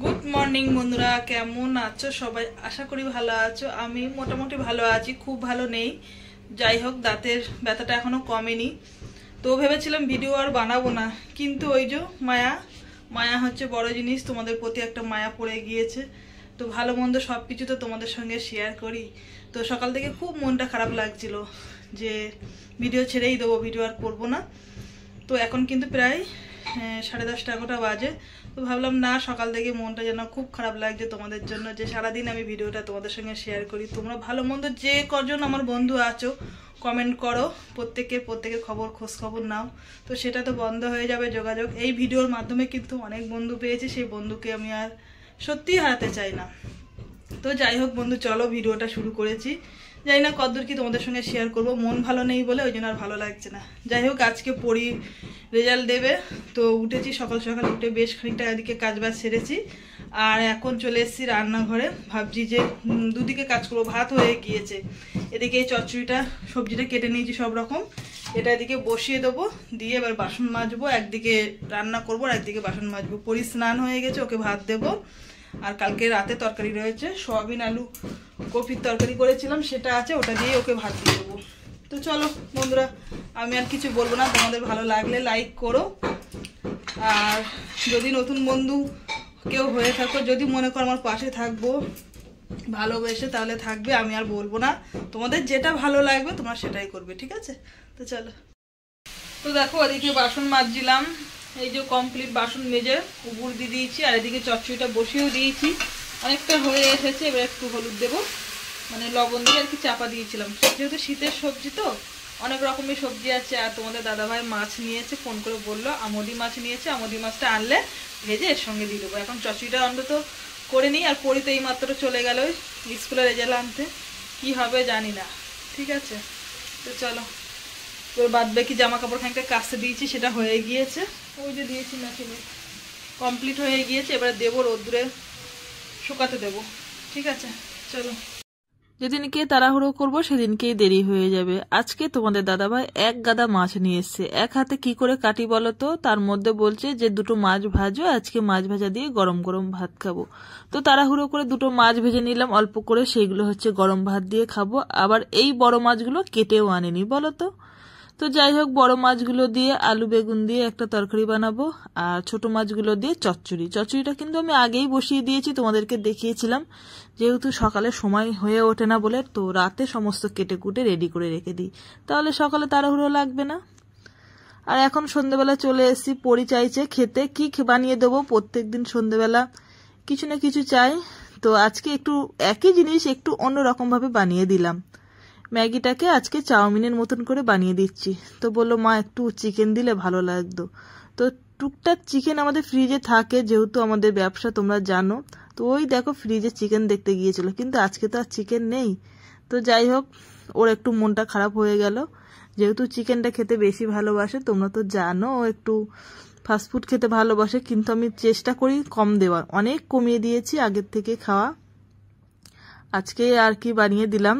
Good morning বন্ধুরা, কেমন আছো সবাই? আশা করি ভালো আছো। আমি মোটামুটি ভালো আছি, খুব ভালো নেই। যাই হোক, দাঁতের ব্যথাটা এখনো কমেনি। তো ভেবেছিলাম ভিডিও আর বানাবো না, কিন্তু ওই যে মায়া হচ্ছে বড় জিনিস। তোমাদের প্রতি একটা মায়া পড়ে গিয়েছে। তো ভালো মন্দ সব কিছু তো তোমাদের সঙ্গে শেয়ার করি। তো সকাল থেকে খুব মনটা খারাপ লাগছিল যে ভিডিও ছেড়েই দেবো, ভিডিও আর করবো না। তো এখন কিন্তু প্রায় 10:30 11টা বাজে। তো ভাবলাম না, সকাল থেকে মনটা যেন খুব খারাপ লাগছে তোমাদের জন্য, যে সারাদিন আমি ভিডিওটা তোমাদের সঙ্গে শেয়ার করি। তোমরা ভালো মন্দ যে কজন আমার বন্ধু আছো কমেন্ট করো, প্রত্যেকের খোঁজ খবর নাও। তো সেটা তো বন্ধ হয়ে যাবে যোগাযোগ। এই ভিডিওর মাধ্যমে কিন্তু অনেক বন্ধু পেয়েছি, সেই বন্ধুকে আমি আর সত্যিই হারাতে চাই না। তো যাই হোক বন্ধু, চলো ভিডিওটা শুরু করেছি। জানি না কতদূর কি তোমাদের সঙ্গে শেয়ার করব, মন ভালো নেই বলে ওই জন্য আর ভালো লাগছে না। যাই হোক, আজকে পড়ি রেজাল্ট দেবে। তো উঠেছি সকাল সকাল, উঠে বেশ খানিকটা এদিকে কাজবাজ সেরেছি। আর এখন চলে এসেছি রান্নাঘরে। ভাবছি যে দুদিকে কাজ করবো, ভাত হয়ে গিয়েছে। এদিকে এই চচ্চড়িটা, সবজিটা কেটে নিয়েছি সব রকম, এটা এদিকে বসিয়ে দেবো, দিয়ে এবার বাসন মাজবো। একদিকে রান্না করবো আর একদিকে বাসন মাজবো। পরি স্নান হয়ে গেছে, ওকে ভাত দেবো। আর কালকে রাতে তরকারি রয়েছে, সয়াবিন আলু কপির তরকারি করেছিলাম, সেটা আছে, ওটা দিয়ে ওকে ভাত দিয়ে দেবো। তো চলো বন্ধুরা, আমি আর কিছু বলবো না। তোমাদের ভালো লাগলে লাইক করো, আর যদি নতুন বন্ধু কেউ হয়ে থাকো, যদি মনে করো আমার পাশে থাকবো ভালোবেসে, তাহলে থাকবে। আমি আর বলবো না, তোমাদের যেটা ভালো লাগবে তোমরা সেটাই করবে, ঠিক আছে? তো চলো। তো দেখো, ওদিকে বাসন মাজছিলাম, এই যে কমপ্লিট বাসন মেজে উপর দিয়ে দিয়েছি। আর এদিকে চচ্চড়িটা বসিয়েও দিয়েছি, অনেকটা হয়ে এসেছে। এবার একটু হলুদ দেবো, মানে লবণ দিয়ে আর কি চাপা দিয়েছিলাম। যেহেতু শীতের সবজি তো অনেক রকমের সবজি আছে। আর তোমাদের দাদাভাই মাছ নিয়েছে, ফোন করে বললো আমোদি মাছ নিয়েছে, আমোদি মাছটা আনলে ভেজে এর সঙ্গে দিয়ে দেবো। এখন চচ্চড়িটা অন্তত করে নিই। আর পড়িতে এই মাত্র চলে গেল স্কুলের রেজাল্ট আনতে, কি হবে জানি না, ঠিক আছে? তো চলো, তোর বাদ বাকি জামা কাপড় খানিকটা কাচতে দিয়েছি, সেটা হয়ে গিয়েছে। ওই যে দিয়েছি মেশিনে, কমপ্লিট হয়ে গিয়েছে। এবারে দেবো রোদ্দুরে শুকাতে দেবো, ঠিক আছে? চলো। যেদিনকে তাড়াহুড়ো করবো সেদিনকেই দেরি হয়ে যাবে। আজকে তোমাদের দাদাভাই এক গাদা মাছ নিয়ে এসছে। এক হাতে কি করে কাটি বলো তো? তার মধ্যে বলছে যে দুটো মাছ ভাজো, আজকে মাছ ভাজা দিয়ে গরম গরম ভাত খাবো। তো তাড়াহুড়ো করে দুটো মাছ ভেজে নিলাম অল্প করে, সেইগুলো হচ্ছে গরম ভাত দিয়ে খাবো। আবার এই বড় মাছগুলো কেটেও আনেনি বলো তো। তো যাই হোক, বড় মাছগুলো দিয়ে আলু বেগুন দিয়ে একটা তরকারি বানাবো, আর ছোট মাছগুলো দিয়ে চচ্চড়িটা কিন্তু আমি আগেই বসিয়ে দিয়েছি, তোমাদেরকে দেখিয়েছিলাম। যেহেতু সকালে সময় হয়ে ওঠে না বলে, তো রাতে সমস্ত কেটে কুটে রেডি করে রেখে দিই, তাহলে সকালে তাড়াহুড়ো লাগবে না। আর এখন সন্ধ্যেবেলা চলে এসেছি, পরি চাইছে খেতে, কি বানিয়ে দেবো। প্রত্যেকদিন সন্ধ্যেবেলা কিছু না কিছু চাই। তো আজকে একটু একই জিনিস একটু অন্যরকম ভাবে বানিয়ে দিলাম। ম্যাগিটাকে আজকে চাউমিনের মতন করে বানিয়ে দিচ্ছি। তো বললো মা একটু চিকেন দিলে ভালো লাগতো। তো টুকটাক চিকেন আমাদের ফ্রিজে থাকে, যেহেতু আমাদের ব্যবসা তোমরা জানো। তো ওই দেখো, ফ্রিজে চিকেন দেখতে গিয়েছিল, কিন্তু আজকে তো আর চিকেন নেই। তো যাই হোক, ওর একটু মনটা খারাপ হয়ে গেল, যেহেতু চিকেনটা খেতে বেশি ভালোবাসে। তোমরা তো জানো ও একটু ফাস্টফুড খেতে ভালোবাসে, কিন্তু আমি চেষ্টা করি কম দেওয়ার, অনেক কমিয়ে দিয়েছি আগের থেকে খাওয়া। আজকে আর কি বানিয়ে দিলাম।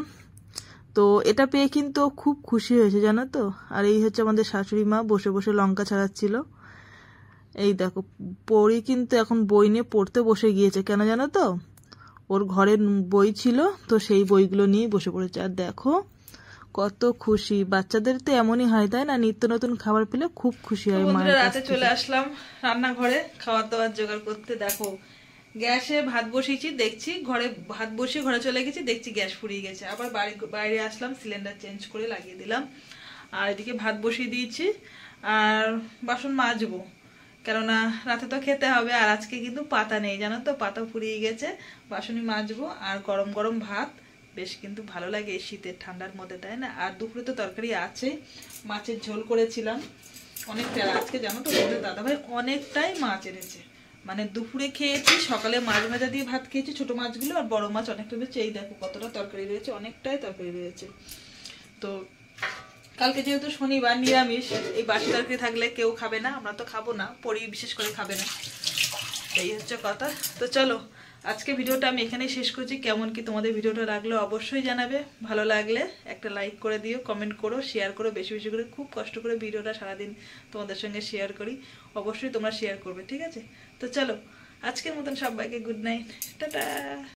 তো এটা পেয়ে কিন্তু খুব খুশি হয়েছে, জানো তো। আর এই হচ্ছে আমাদের শাশুড়ি মা বসে বসে লঙ্কা ছাড়াচ্ছিল। এই দেখো, পড়ি কিন্তু এখন বই নিয়ে পড়তে বসে গিয়েছে, কেন জানো তো? ওর ঘরে বই ছিল, তো সেই বইগুলো নিয়ে বসে পড়েছে। আর দেখো কত খুশি, বাচ্চাদের তো এমনই হয় তাই না, নিত্য নতুন খাবার পেলে খুব খুশি হয়। মায়ের রাতে চলে আসলাম রান্নাঘরে খাবার দাবার জোগাড় করতে। দেখো, গ্যাসে ভাত বসিয়েছি, দেখছি ঘরে ভাত বসিয়ে ঘরে চলে গেছি, দেখছি গ্যাস ফুরিয়ে গেছে। আবার বাইরে আসলাম, সিলিন্ডার চেঞ্জ করে লাগিয়ে দিলাম। আর এদিকে ভাত বসিয়ে দিয়েছি, আর বাসন মাজবো, কেননা রাতে তো খেতে হবে। আর আজকে কিন্তু পাতা নেই, জানো তো, পাতা ফুরিয়ে গেছে। বাসনই মাজবো, আর গরম গরম ভাত বেশ কিন্তু ভালো লাগে এই শীতের ঠান্ডার মধ্যে, তাই না? আর দুপুরে তো তরকারি আছে, মাছের ঝোল করেছিলাম অনেকটা। আজকে জানো তো, দাদাভাই অনেকটাই মাছ এনেছে, মানে দুপুরে খেয়েছি, সকালে মাছ ভাজা দিয়ে ভাত খেয়েছি, ছোট মাছগুলো, আর বড় মাছ অনেকটা রয়েছে। এই দেখো কতটা তরকারি রয়েছে, অনেকটাই তরকারি রয়েছে। তো কালকে যেহেতু শনিবার নিরামিষ, এই বাসি তরকারি থাকলে কেউ খাবে না, আমরা তো খাবো না, পরি বিশেষ করে খাবে না, এই হচ্ছে কথা। তো চলো, আজকে ভিডিওটা আমি এখানেই শেষ করছি। কেমন কি তোমাদের ভিডিওটা লাগলো অবশ্যই জানাবে। ভালো লাগলে একটা লাইক করে দিও, কমেন্ট করো, শেয়ার করো বেশি বেশি করে। খুব কষ্ট করে ভিডিওটা সারাদিন তোমাদের সঙ্গে শেয়ার করি, অবশ্যই তোমরা শেয়ার করবে, ঠিক আছে? তো চলো, আজকের মতন সবাইকে গুড নাইট, টাটা।